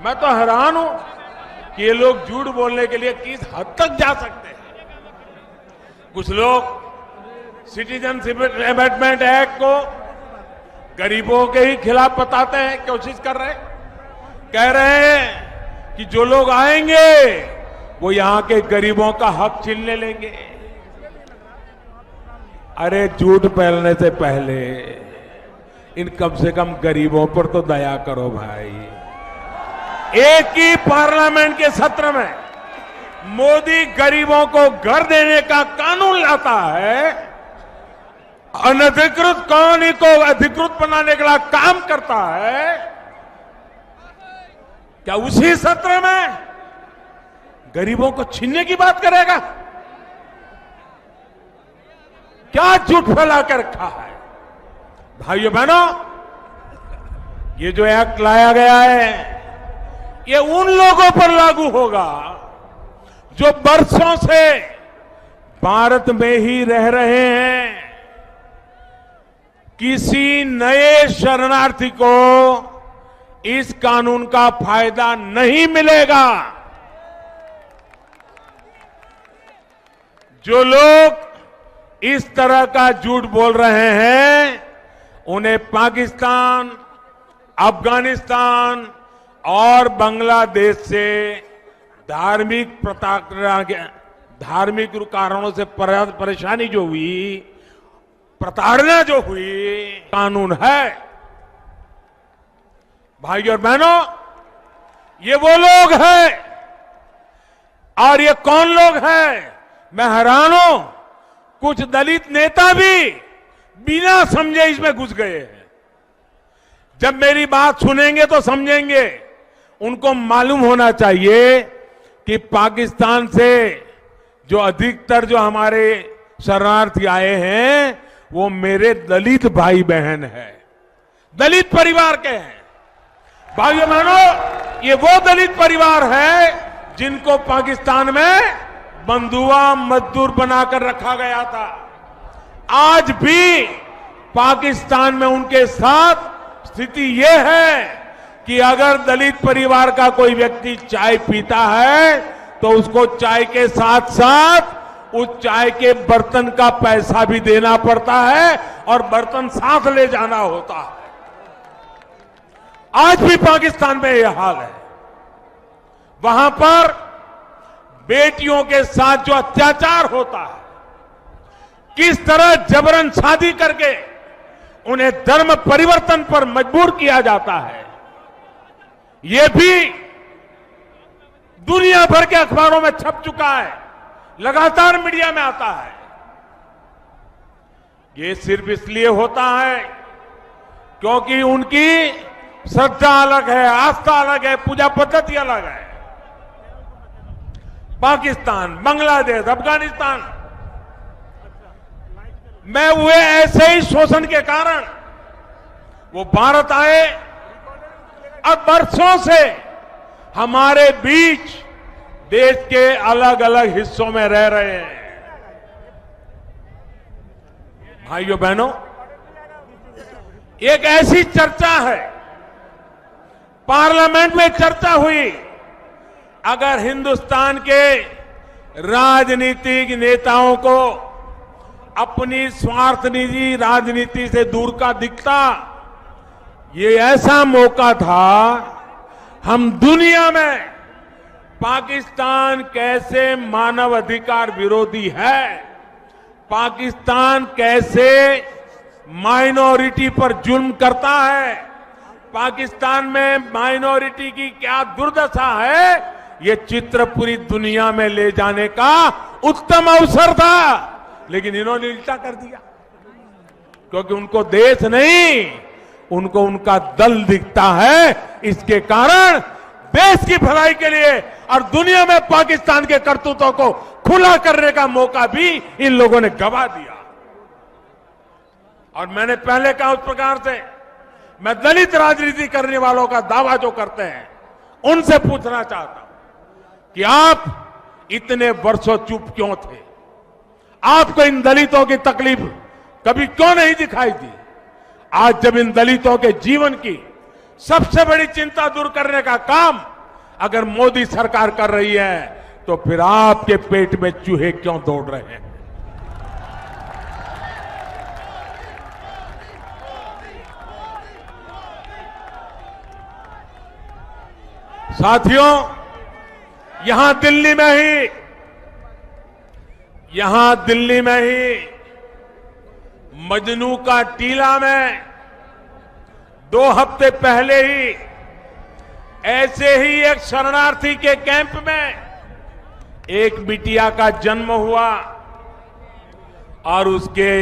मैं तो हैरान हूं कि ये लोग झूठ बोलने के लिए किस हद तक जा सकते हैं। कुछ लोग सिटीजनशिप अमेंडमेंट एक्ट को गरीबों के ही खिलाफ बताते हैं, कोशिश कर रहे हैं, कह रहे हैं कि जो लोग आएंगे वो यहां के गरीबों का हक छीनने लेंगे। अरे झूठ फैलने से पहले इन कम से कम गरीबों पर तो दया करो भाई। एक ही पार्लियामेंट के सत्र में मोदी गरीबों को घर देने का कानून लाता है, अनधिकृत कॉलोनी को अधिकृत बनाने के लिए काम करता है। क्या उसी सत्र में गरीबों को छीनने की बात करेगा? क्या झूठ फैला कर रखा है? भाइयों बहनों, ये जो एक्ट लाया गया है ये उन लोगों पर लागू होगा जो बरसों से भारत में ही रह रहे हैं। किसी नए शरणार्थी को इस कानून का फायदा नहीं मिलेगा। जो लोग इस तरह का झूठ बोल रहे हैं उन्हें पाकिस्तान, अफगानिस्तान और बांग्लादेश से धार्मिक कारणों से परेशानी जो हुई, प्रताड़ना जो हुई, कानून है। भाइयों और बहनों, ये वो लोग हैं। और ये कौन लोग हैं? मैं हैरान हूं, कुछ दलित नेता भी बिना समझे इसमें घुस गए हैं। जब मेरी बात सुनेंगे तो समझेंगे। उनको मालूम होना चाहिए कि पाकिस्तान से जो अधिकतर जो हमारे शरणार्थी आए हैं वो मेरे दलित भाई बहन हैं, दलित परिवार के हैं। भाइयों बहनों, ये वो दलित परिवार है जिनको पाकिस्तान में बंधुआ मजदूर बनाकर रखा गया था। आज भी पाकिस्तान में उनके साथ स्थिति यह है कि अगर दलित परिवार का कोई व्यक्ति चाय पीता है तो उसको चाय के साथ साथ उस चाय के बर्तन का पैसा भी देना पड़ता है और बर्तन साथ ले जाना होता है। आज भी पाकिस्तान में यह हाल है। वहां पर बेटियों के साथ जो अत्याचार होता है, किस तरह जबरन शादी करके उन्हें धर्म परिवर्तन पर मजबूर किया जाता है, ये भी दुनिया भर के अखबारों में छप चुका है, लगातार मीडिया में आता है। ये सिर्फ इसलिए होता है क्योंकि उनकी श्रद्धा अलग है, आस्था अलग है, पूजा पद्धति अलग है। पाकिस्तान, बांग्लादेश, अफगानिस्तान में हुए ऐसे ही शोषण के कारण वो भारत आए और बरसों से हमारे बीच देश के अलग अलग हिस्सों में रह रहे हैं। भाइयों बहनों, एक ऐसी चर्चा है, पार्लियामेंट में चर्चा हुई, अगर हिंदुस्तान के राजनीतिक नेताओं को अपनी स्वार्थनिजी राजनीति से दूर का दिखता, ये ऐसा मौका था हम दुनिया में पाकिस्तान कैसे मानव अधिकार विरोधी है, पाकिस्तान कैसे माइनॉरिटी पर जुल्म करता है, पाकिस्तान में माइनॉरिटी की क्या दुर्दशा है, ये चित्र पूरी दुनिया में ले जाने का उत्तम अवसर था। लेकिन इन्होंने उल्टा कर दिया, क्योंकि उनको देश नहीं, उनको उनका दल दिखता है। इसके कारण देश की भलाई के लिए और दुनिया में पाकिस्तान के करतूतों को खुला करने का मौका भी इन लोगों ने गवा दिया। और मैंने पहले कहा उस प्रकार से मैं दलित राजनीति करने वालों का दावा जो करते हैं उनसे पूछना चाहता हूं कि आप इतने वर्षों चुप क्यों थे? आपको इन दलितों की तकलीफ कभी क्यों नहीं दिखाई दी? आज जब इन दलितों के जीवन की सबसे बड़ी चिंता दूर करने का काम अगर मोदी सरकार कर रही है तो फिर आपके पेट में चूहे क्यों दौड़ रहे हैं? साथियों, यहां दिल्ली में ही मजनू का टीला में 2 हफ्ते पहले ही ऐसे ही एक शरणार्थी के कैंप में एक बिटिया का जन्म हुआ और उसके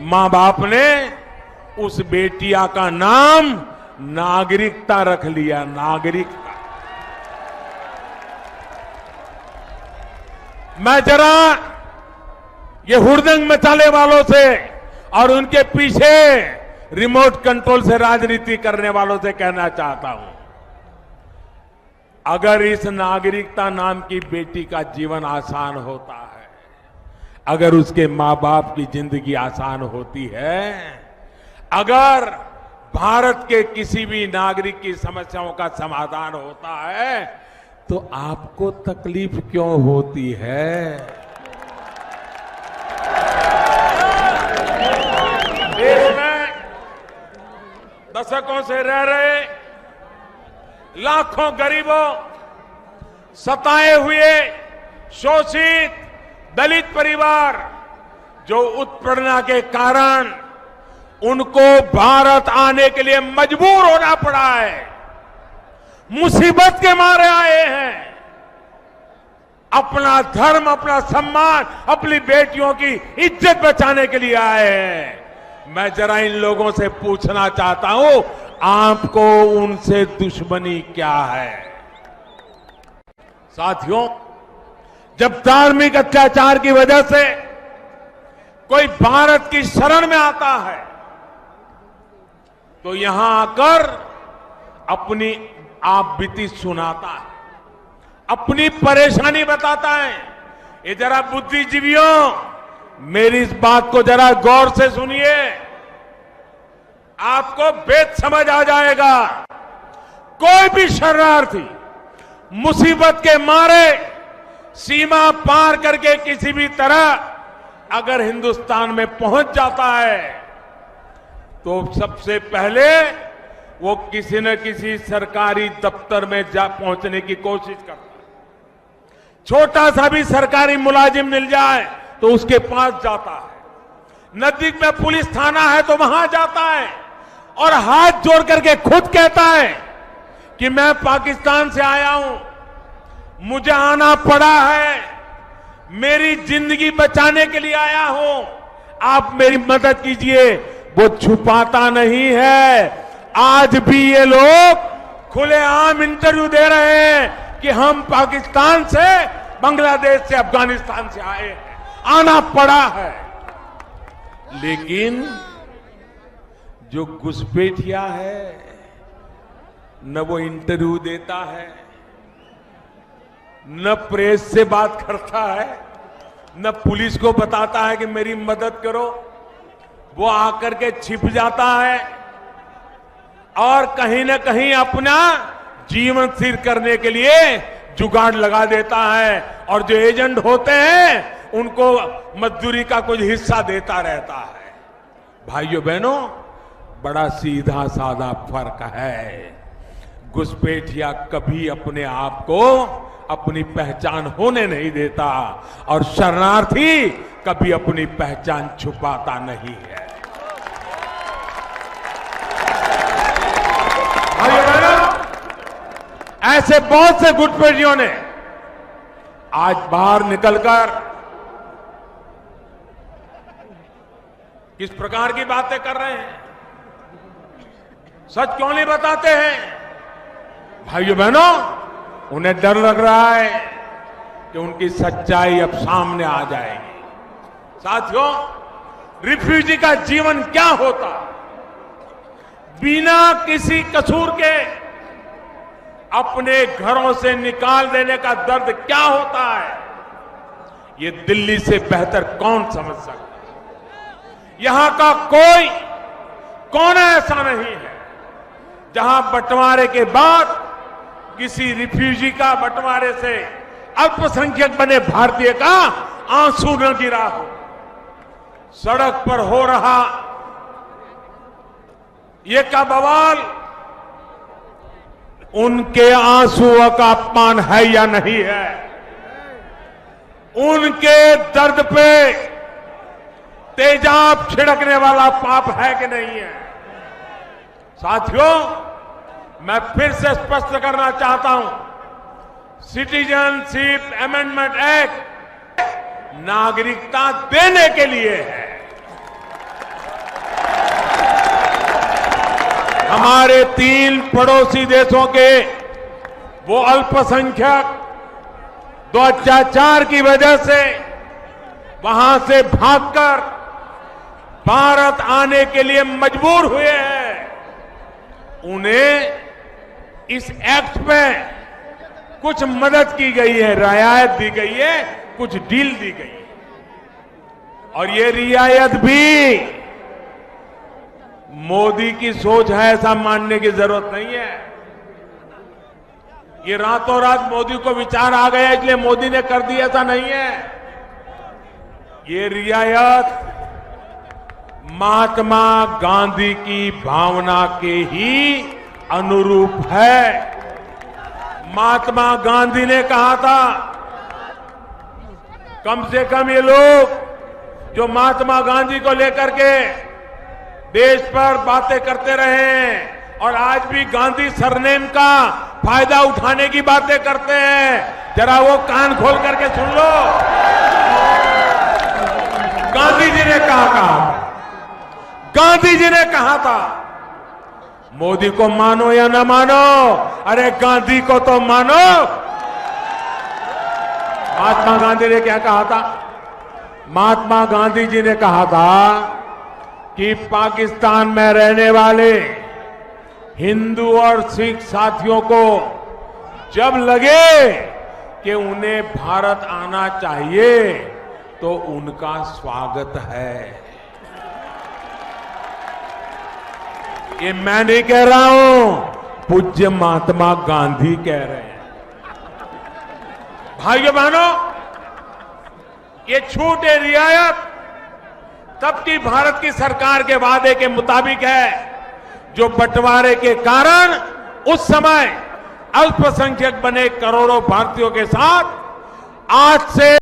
मां बाप ने उस बेटिया का नाम नागरिकता रख लिया। नागरिकता। मैं जरा ये हुड़दंग मचाने वालों से और उनके पीछे रिमोट कंट्रोल से राजनीति करने वालों से कहना चाहता हूं, अगर इस नागरिकता नाम की बेटी का जीवन आसान होता है, अगर उसके मां बाप की जिंदगी आसान होती है, अगर भारत के किसी भी नागरिक की समस्याओं का समाधान होता है, तो आपको तकलीफ क्यों होती है? देश में दशकों से रह रहे लाखों गरीबों, सताए हुए, शोषित दलित परिवार, जो उत्पीड़न के कारण उनको भारत आने के लिए मजबूर होना पड़ा है, मुसीबत के मारे आए हैं, अपना धर्म, अपना सम्मान, अपनी बेटियों की इज्जत बचाने के लिए आए हैं। मैं जरा इन लोगों से पूछना चाहता हूं, आपको उनसे दुश्मनी क्या है? साथियों, जब धार्मिक अत्याचार की वजह से कोई भारत की शरण में आता है, तो यहां आकर अपनी आप बीती सुनाता है, अपनी परेशानी बताता है। ये जरा बुद्धिजीवियों, मेरी इस बात को जरा गौर से सुनिए, आपको भेद समझ आ जाएगा। कोई भी शरणार्थी मुसीबत के मारे सीमा पार करके किसी भी तरह अगर हिंदुस्तान में पहुंच जाता है, तो सबसे पहले वो किसी न किसी सरकारी दफ्तर में जा पहुंचने की कोशिश करता है। छोटा सा भी सरकारी मुलाजिम मिल जाए तो उसके पास जाता है। नजदीक में पुलिस थाना है तो वहां जाता है और हाथ जोड़ करके खुद कहता है कि मैं पाकिस्तान से आया हूं, मुझे आना पड़ा है, मेरी जिंदगी बचाने के लिए आया हूं, आप मेरी मदद कीजिए। वो छुपाता नहीं है। आज भी ये लोग खुलेआम इंटरव्यू दे रहे हैं कि हम पाकिस्तान से, बांग्लादेश से, अफगानिस्तान से आए हैं, आना पड़ा है। लेकिन जो घुसपैठिया है, न वो इंटरव्यू देता है, न प्रेस से बात करता है, न पुलिस को बताता है कि मेरी मदद करो। वो आकर के छिप जाता है और कहीं न कहीं अपना जीवन स्थिर करने के लिए जुगाड़ लगा देता है, और जो एजेंट होते हैं उनको मजदूरी का कुछ हिस्सा देता रहता है। भाइयों बहनों, बड़ा सीधा साधा फर्क है। घुसपैठिया कभी अपने आप को अपनी पहचान होने नहीं देता, और शरणार्थी कभी अपनी पहचान छुपाता नहीं है। भाइयों बहनों, ऐसे बहुत से घुसपैठियों ने आज बाहर निकलकर किस प्रकार की बातें कर रहे हैं, सच क्यों नहीं बताते हैं? भाइयों बहनों, उन्हें डर लग रहा है कि उनकी सच्चाई अब सामने आ जाएगी। साथियों, रिफ्यूजी का जीवन क्या होता, बिना किसी कसूर के अपने घरों से निकाल देने का दर्द क्या होता है, ये दिल्ली से बेहतर कौन समझ सकता है। यहां का कोई कोना ऐसा नहीं है जहां बंटवारे के बाद किसी रिफ्यूजी का बंटवारे से अल्पसंख्यक बने भारतीय का आंसू न गिरा हो। सड़क पर हो रहा ये का बवाल उनके आंसुओं का अपमान है या नहीं है? उनके दर्द पे तेजाब छिड़कने वाला पाप है कि नहीं है? साथियों, मैं फिर से स्पष्ट करना चाहता हूं, सिटीजनशिप अमेंडमेंट एक्ट नागरिकता देने के लिए है। हमारे 3 पड़ोसी देशों के वो अल्पसंख्यक 2004 की वजह से वहां से भागकर भारत आने के लिए मजबूर हुए हैं। उन्हें इस एक्ट में कुछ मदद की गई है, रियायत दी गई है, कुछ डील दी गई है। और ये रियायत भी मोदी की सोच है ऐसा मानने की जरूरत नहीं है। ये रातों रात मोदी को विचार आ गया इसलिए मोदी ने कर दिया, ऐसा नहीं है। ये रियायत महात्मा गांधी की भावना के ही अनुरूप है। महात्मा गांधी ने कहा था, कम से कम ये लोग जो महात्मा गांधी को लेकर के देश पर बातें करते रहे हैं और आज भी गांधी सरनेम का फायदा उठाने की बातें करते हैं, जरा वो कान खोल करके सुन लो। गांधी जी ने कहा गांधी जी ने कहा था, मोदी को मानो या ना मानो, अरे गांधी को तो मानो। महात्मा गांधी ने क्या कहा था? महात्मा गांधी जी ने कहा था कि पाकिस्तान में रहने वाले हिंदू और सिख साथियों को जब लगे कि उन्हें भारत आना चाहिए तो उनका स्वागत है। ये मैं नहीं कह रहा हूं, पूज्य महात्मा गांधी कह रहे हैं। भाइयों बहनों, ये छूट, ये रियायत तब की भारत की सरकार के वादे के मुताबिक है, जो बंटवारे के कारण उस समय अल्पसंख्यक बने करोड़ों भारतीयों के साथ आज से